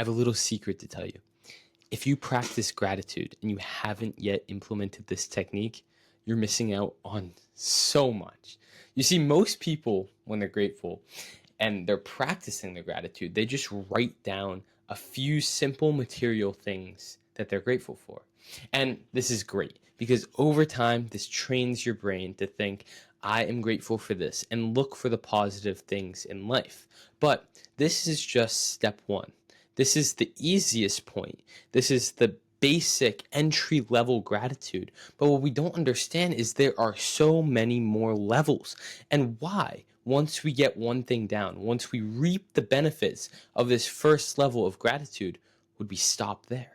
have a little secret to tell you. If you practice gratitude and you haven't yet implemented this technique, you're missing out on so much. You see, most people, when they're grateful and they're practicing their gratitude, they just write down a few simple material things that they're grateful for. And this is great because over time, this trains your brain to think, I am grateful for this, and look for the positive things in life. But this is just step one. This is the easiest point. This is the basic entry level gratitude. But what we don't understand is there are so many more levels. And why? Once we get one thing down, once we reap the benefits of this first level of gratitude, would we stop there?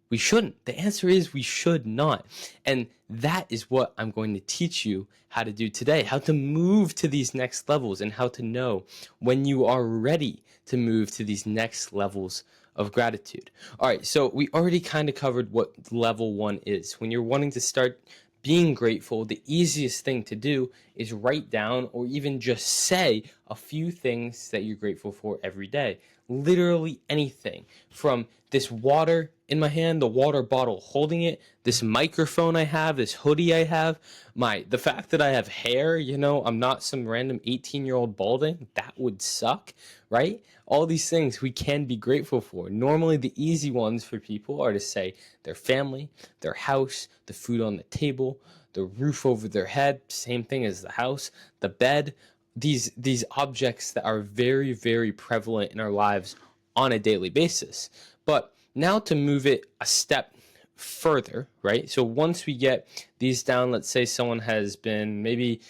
We shouldn't. The answer is we should not. And that is what I'm going to teach you how to do today, how to move to these next levels and how to know when you are ready to move to these next levels of gratitude. All right, so we already kind of covered what level one is. When you're wanting to start being grateful, the easiest thing to do is write down or even just say a few things that you're grateful for every day. Literally anything from this water in my hand, the water bottle holding it, this microphone I have, this hoodie I have, the fact that I have hair, I'm not some random 18-year-old balding. That would suck, right? All these things we can be grateful for. Normally the easy ones for people are to say their family, their house, the food on the table, the roof over their head, same thing as the house, the bed, these objects that are very, very prevalent in our lives on a daily basis. But now to move it a step further, right? So once we get these down, let's say someone has been maybe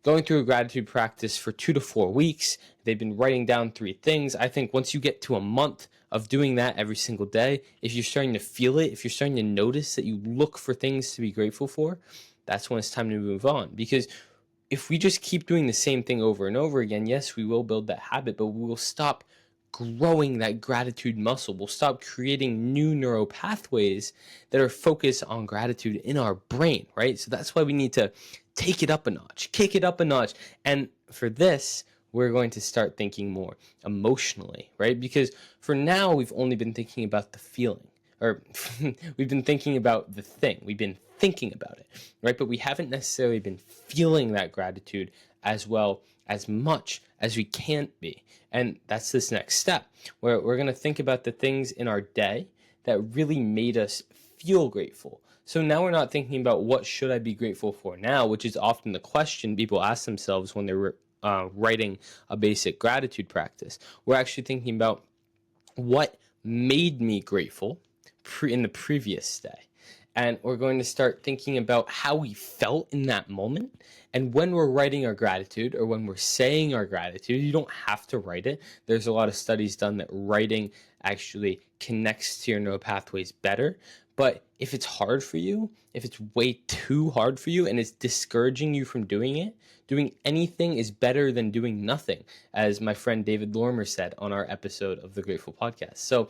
going through a gratitude practice for 2 to 4 weeks. They've been writing down 3 things. I think once you get to a month of doing that every single day, if you're starting to feel it, if you're starting to notice that you look for things to be grateful for, that's when it's time to move on. Because if we just keep doing the same thing over and over again, yes, we will build that habit, but we will stop growing that gratitude muscle. We'll stop creating new neural pathways that are focused on gratitude in our brain, right? So that's why we need to take it up a notch, kick it up a notch. And for this, we're going to start thinking more emotionally, right? Because for now, we've only been thinking about the feeling, or we've been thinking about the thing. We've been thinking about it, right? But we haven't necessarily been feeling that gratitude as well, as much as we can be. And that's this next step, where we're going to think about the things in our day that really made us feel grateful. So now we're not thinking about what should I be grateful for now, which is often the question people ask themselves when they're writing a basic gratitude practice. We're actually thinking about what made me grateful in the previous day. And we're going to start thinking about how we felt in that moment. And when we're writing our gratitude or when we're saying our gratitude, you don't have to write it. There's a lot of studies done that writing actually connects to your neural pathways better. But if it's hard for you, if it's way too hard for you and it's discouraging you from doing it, doing anything is better than doing nothing, as my friend David Lorimer said on our episode of the Grateful Podcast. So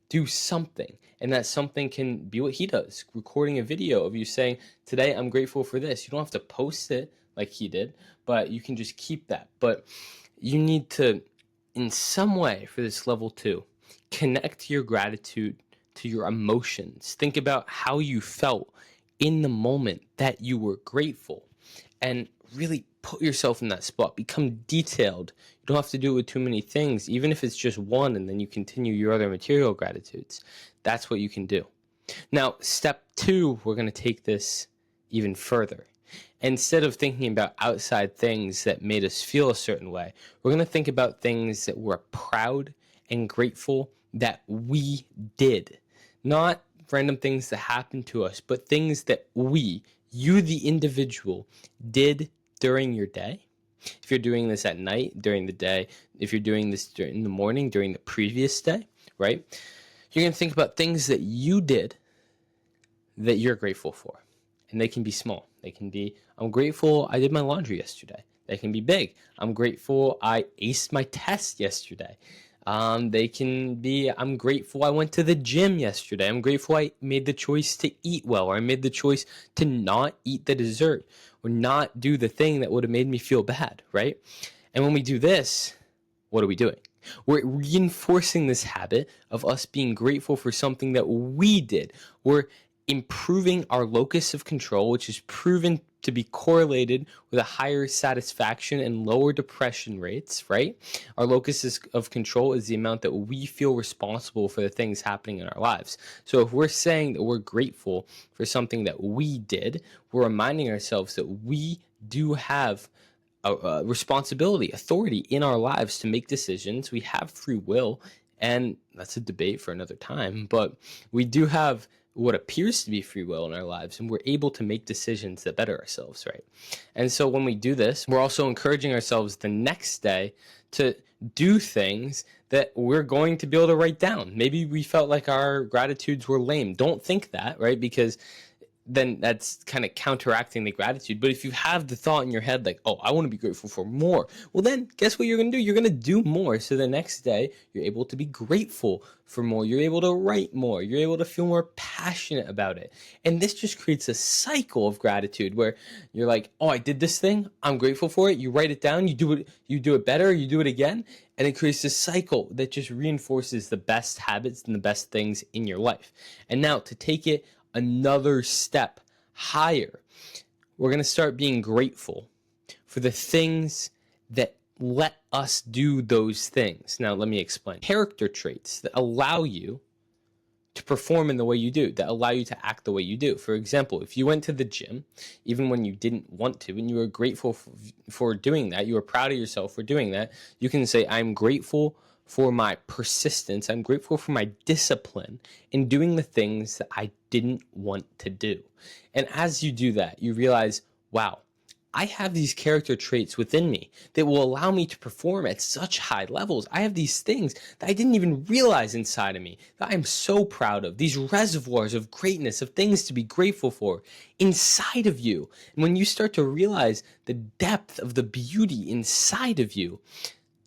do something, and that something can be what he does, recording a video of you saying, today I'm grateful for this. You don't have to post it like he did, but you can just keep that. But you need to, in some way, for this level 2, connect your gratitude to your emotions. Think about how you felt in the moment that you were grateful, and really put yourself in that spot. Become detailed. You don't have to do it with too many things, even if it's just one, and then you continue your other material gratitudes. That's what you can do. Now, step 2, we're going to take this even further. Instead of thinking about outside things that made us feel a certain way, we're going to think about things that we're proud and grateful that we did. Not random things that happened to us, but things that you the individual, did during your day. If you're doing this at night, during the day, if you're doing this in the morning, during the previous day, right? You're going to think about things that you did that you're grateful for. And they can be small. They can be, I'm grateful I did my laundry yesterday. They can be big. I'm grateful I aced my test yesterday. They can be, I'm grateful I went to the gym yesterday. I'm grateful I made the choice to eat well, or I made the choice to not eat the dessert or not do the thing that would have made me feel bad, right? And when we do this, what are we doing? We're reinforcing this habit of us being grateful for something that we did. We're improving our locus of control, which is proven to be correlated with a higher satisfaction and lower depression rates, right? Our locus of control is the amount that we feel responsible for the things happening in our lives. So if we're saying that we're grateful for something that we did, we're reminding ourselves that we do have a responsibility, authority in our lives to make decisions. We have free will, and that's a debate for another time, but we do have what appears to be free will in our lives, and we're able to make decisions that better ourselves, right? And so when we do this, we're also encouraging ourselves the next day to do things that we're going to be able to write down. Maybe we felt like our gratitudes were lame. Don't think that, right? Because then that's kind of counteracting the gratitude. But if you have the thought in your head like, oh, I want to be grateful for more, well, then guess what you're going to do? You're going to do more. So the next day, you're able to be grateful for more. You're able to write more. You're able to feel more passionate about it. And this just creates a cycle of gratitude where you're like, oh, I did this thing. I'm grateful for it. You write it down. You do it better. You do it again. And it creates this cycle that just reinforces the best habits and the best things in your life. And now to take it another step higher, we're going to start being grateful for the things that let us do those things. Now, let me explain. Character traits that allow you to perform in the way you do, that allow you to act the way you do. For example, if you went to the gym, even when you didn't want to, and you were grateful for doing that, you were proud of yourself for doing that, you can say, I'm grateful for my persistence. I'm grateful for my discipline in doing the things that I didn't want to do. And as you do that, you realize, wow, I have these character traits within me that will allow me to perform at such high levels. I have these things that I didn't even realize inside of me that I'm so proud of, these reservoirs of greatness, of things to be grateful for inside of you. And when you start to realize the depth of the beauty inside of you,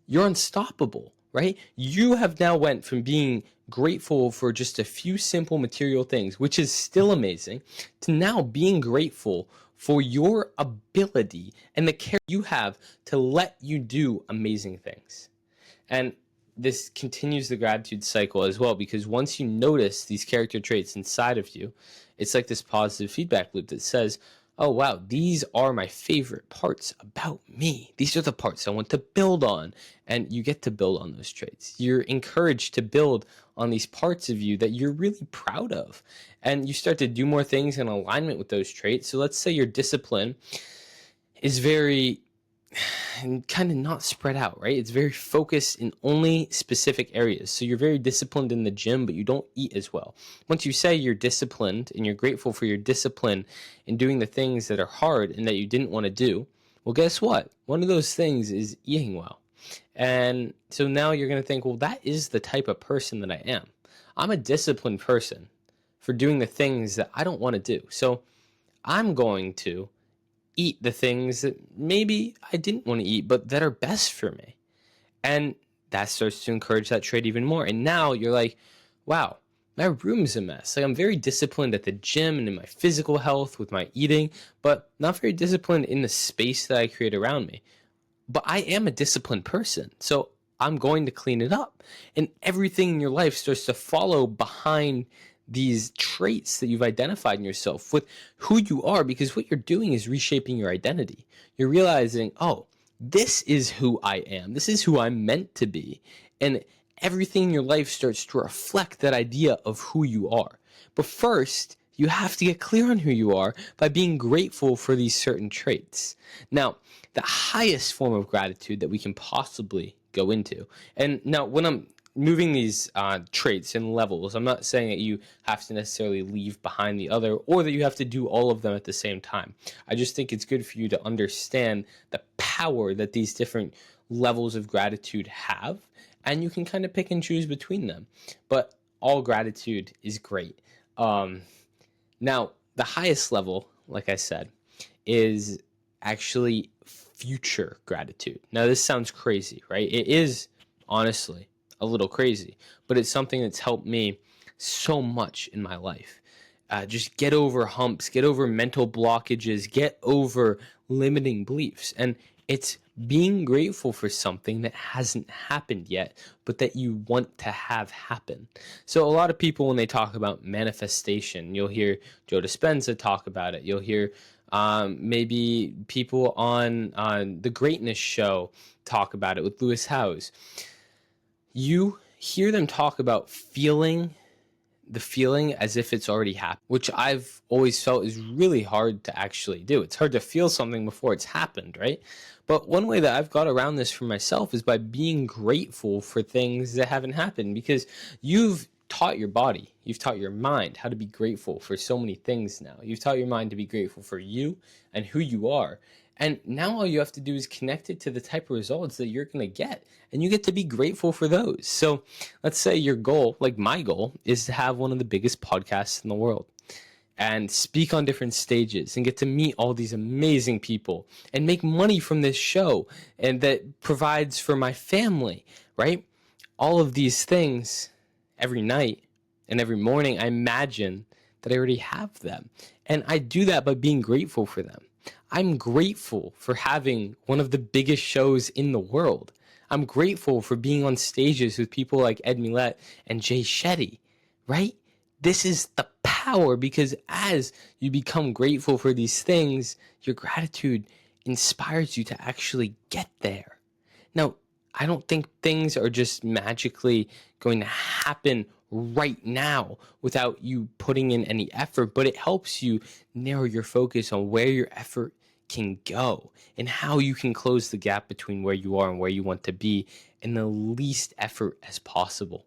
you're unstoppable. Right? You have now went from being grateful for just a few simple material things, which is still amazing, to now being grateful for your ability and the care you have to let you do amazing things. And this continues the gratitude cycle as well, because once you notice these character traits inside of you, it's like this positive feedback loop that says, oh, wow, these are my favorite parts about me. These are the parts I want to build on. And you get to build on those traits. You're encouraged to build on these parts of you that you're really proud of. And you start to do more things in alignment with those traits. So let's say your discipline is very kind of not spread out, right? It's very focused in only specific areas. So you're very disciplined in the gym, but you don't eat as well. Once you say you're disciplined and you're grateful for your discipline in doing the things that are hard and that you didn't want to do, well, guess what? One of those things is eating well. And so now you're going to think, well, that is the type of person that I am. I'm a disciplined person for doing the things that I don't want to do. So I'm going to eat the things that maybe I didn't want to eat, but that are best for me. And that starts to encourage that trait even more. And now you're like, wow, my room's a mess. Like, I'm very disciplined at the gym and in my physical health with my eating, but not very disciplined in the space that I create around me. But I am a disciplined person, so I'm going to clean it up. And everything in your life starts to follow behind these traits that you've identified in yourself with who you are, because what you're doing is reshaping your identity. You're realizing, oh, this is who I am. This is who I'm meant to be. And everything in your life starts to reflect that idea of who you are. But first, you have to get clear on who you are by being grateful for these certain traits. Now, the highest form of gratitude that we can possibly go into, and now when I'm moving these traits and levels, I'm not saying that you have to necessarily leave behind the other or that you have to do all of them at the same time. I just think it's good for you to understand the power that these different levels of gratitude have, and you can kind of pick and choose between them. But all gratitude is great. Now, the highest level, like I said, is actually future gratitude. Now, this sounds crazy, right? It is, honestly, a little crazy, but it's something that's helped me so much in my life. Just get over humps, get over mental blockages, get over limiting beliefs. And It's being grateful for something that hasn't happened yet, but that you want to have happen. So a lot of people, when they talk about manifestation, you'll hear Joe Dispenza talk about it. You'll hear maybe people on the Greatness Show talk about it with Lewis Howes. You hear them talk about the feeling as if it's already happened, which I've always felt is really hard to actually do. It's hard to feel something before it's happened, right? But one way that I've got around this for myself is by being grateful for things that haven't happened, because you've taught your body, you've taught your mind how to be grateful for so many things now. You've taught your mind to be grateful for you and who you are. And now all you have to do is connect it to the type of results that you're going to get. And you get to be grateful for those. So let's say your goal, like my goal, is to have one of the biggest podcasts in the world and speak on different stages and get to meet all these amazing people and make money from this show, and that provides for my family, right? All of these things every night and every morning, I imagine that I already have them. And I do that by being grateful for them. I'm grateful for having one of the biggest shows in the world. I'm grateful for being on stages with people like Ed Milet and Jay Shetty, right? This is the power, because as you become grateful for these things, your gratitude inspires you to actually get there. Now, I don't think things are just magically going to happen right now without you putting in any effort, but it helps you narrow your focus on where your effort can go and how you can close the gap between where you are and where you want to be in the least effort as possible,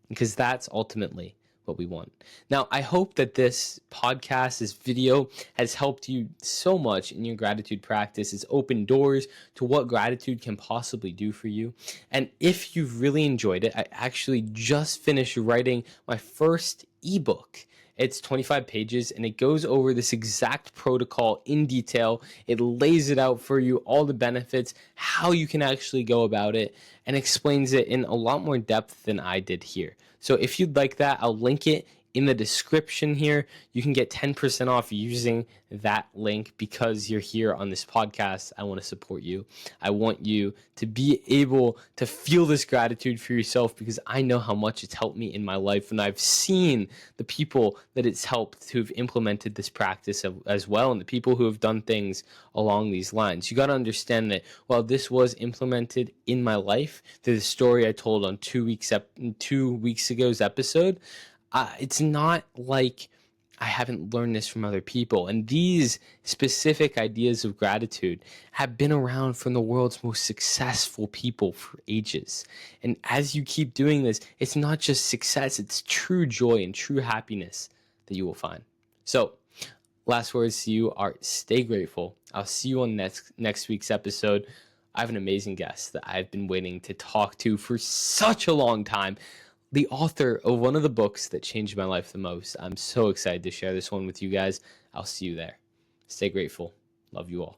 because that's ultimately what we want. Now, I hope that this podcast, this video, has helped you so much in your gratitude practice. It's opened doors to what gratitude can possibly do for you. And if you've really enjoyed it, I actually just finished writing my first ebook. It's 25 pages and it goes over this exact protocol in detail. It lays it out for you, all the benefits, how you can actually go about it, and explains it in a lot more depth than I did here. So if you'd like that, I'll link it in the description here. You can get 10% off using that link, because you're here on this podcast. I want to support you. I want you to be able to feel this gratitude for yourself, because I know how much it's helped me in my life. And I've seen the people that it's helped who've implemented this practice as well, and the people who have done things along these lines. You got to understand that while this was implemented in my life through the story I told on 2 weeks ago's episode, it's not like I haven't learned this from other people. And these specific ideas of gratitude have been around from the world's most successful people for ages. And as you keep doing this, it's not just success, it's true joy and true happiness that you will find. So, last words to you are stay grateful. I'll see you on next week's episode. I have an amazing guest that I've been waiting to talk to for such a long time. The author of one of the books that changed my life the most. I'm so excited to share this one with you guys. I'll see you there. Stay grateful. Love you all.